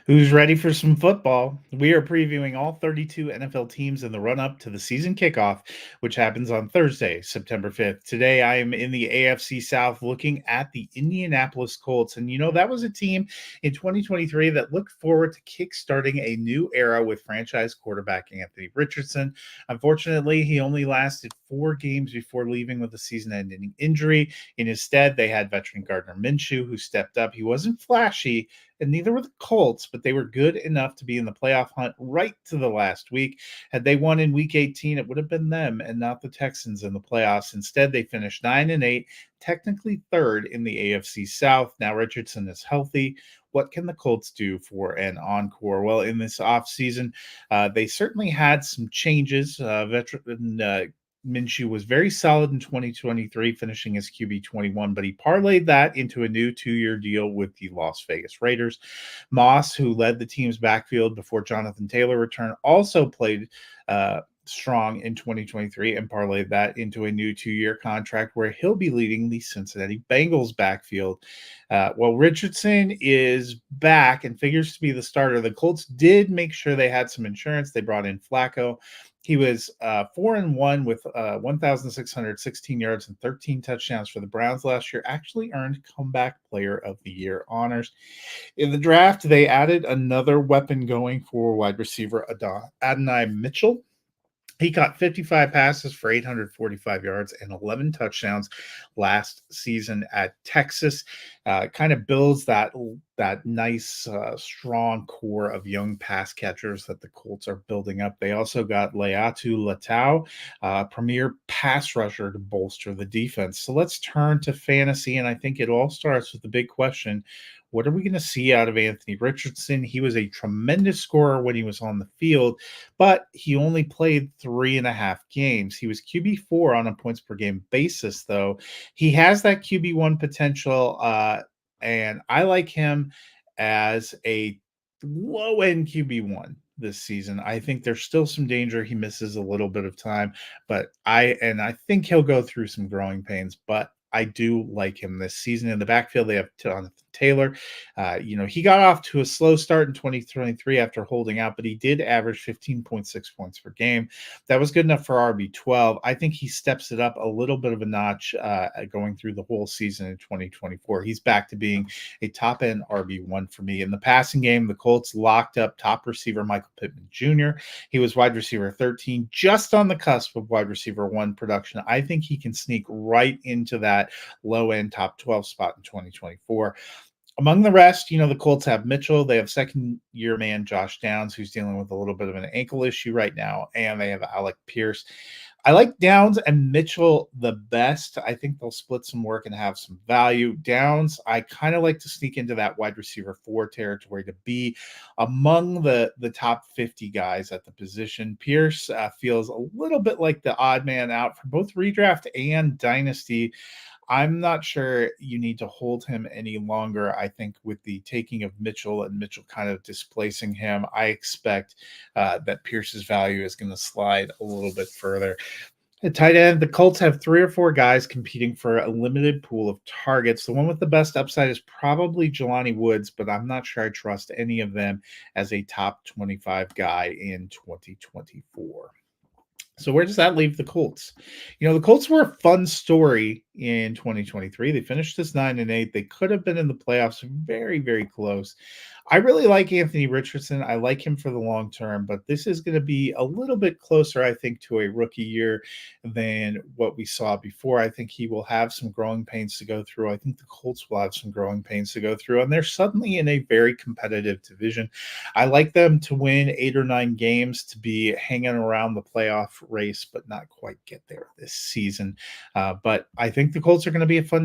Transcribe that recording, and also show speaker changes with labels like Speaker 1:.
Speaker 1: Who's ready for some football? We are previewing all 32 NFL teams in the run up to the season kickoff, which happens on Thursday, September 5th. Today, I am in the AFC South looking at the Indianapolis Colts. And that was a team in 2023 that looked forward to kickstarting a new era with franchise quarterback Anthony Richardson. Unfortunately, he only lasted 4 games before leaving with a season ending injury. In his stead, they had veteran Gardner Minshew, who stepped up. He wasn't flashy, and neither were the Colts, but they were good enough to be in the playoff hunt right to the last week. Had they won in week 18, it would have been them and not the Texans in the playoffs. Instead, they finished 9-8, technically third in the AFC South. Now Richardson is healthy. What can the Colts do for an encore? Well, in this offseason, they certainly had some changes. Veteran Minshew was very solid in 2023, finishing as QB 21, but he parlayed that into a new 2-year deal with the Las Vegas Raiders. Moss, who led the team's backfield before Jonathan Taylor returned, also played strong in 2023 and parlayed that into a new 2-year contract where he'll be leading the Cincinnati Bengals backfield. Well, Richardson is back and figures to be the starter. The Colts did make sure they had some insurance. They brought in Flacco. He was 4-1 with 1,616 yards and 13 touchdowns for the Browns last year. Actually earned Comeback Player of the Year honors. In the draft, they added another weapon going for wide receiver Adonai Mitchell. He caught 55 passes for 845 yards and 11 touchdowns last season at Texas. Kind of builds that nice, strong core of young pass catchers that the Colts are building up. They also got Leatu Latau, premier pass rusher, to bolster the defense. So let's turn to fantasy, and I think it all starts with the big question: what are we going to see out of Anthony Richardson? He was a tremendous scorer when he was on the field, but he only played 3.5 games. He was QB4 on a points per game basis, though. He has that QB1 potential, and I like him as a low end QB1 this season. I think there's still some danger he misses a little bit of time, but I think he'll go through some growing pains, but I do like him this season. In the backfield, they have Jonathan Taylor. He got off to a slow start in 2023 after holding out, but he did average 15.6 points per game. That was good enough for RB12. I think he steps it up a little bit of a notch going through the whole season in 2024. He's back to being a top end RB1 for me. In the passing game, the Colts locked up top receiver Michael Pittman Jr. He was wide receiver 13, just on the cusp of wide receiver 1 production. I think he can sneak right into that low end top 12 spot in 2024. Among the rest, the Colts have Mitchell. They have second-year man Josh Downs, who's dealing with a little bit of an ankle issue right now, and they have Alec Pierce. I like Downs and Mitchell the best. I think they'll split some work and have some value. Downs, I kind of like to sneak into that wide receiver 4 territory to be among the top 50 guys at the position. Pierce feels a little bit like the odd man out for both redraft and dynasty. I'm not sure you need to hold him any longer. I think with the taking of Mitchell and Mitchell kind of displacing him, I expect that Pierce's value is going to slide a little bit further. At tight end, the Colts have 3 or 4 guys competing for a limited pool of targets. The one with the best upside is probably Jelani Woods, but I'm not sure I trust any of them as a top 25 guy in 2024. So where does that leave the Colts? The Colts were a fun story in 2023. They finished this 9-8. They could have been in the playoffs, very, very close. I really like Anthony Richardson. I like him for the long term, but this is going to be a little bit closer, I think, to a rookie year than what we saw before. I think he will have some growing pains to go through. I think the Colts will have some growing pains to go through, and they're suddenly in a very competitive division. I like them to win 8 or 9 games, to be hanging around the playoff race, but not quite get there this season. But I think the Colts are going to be a fun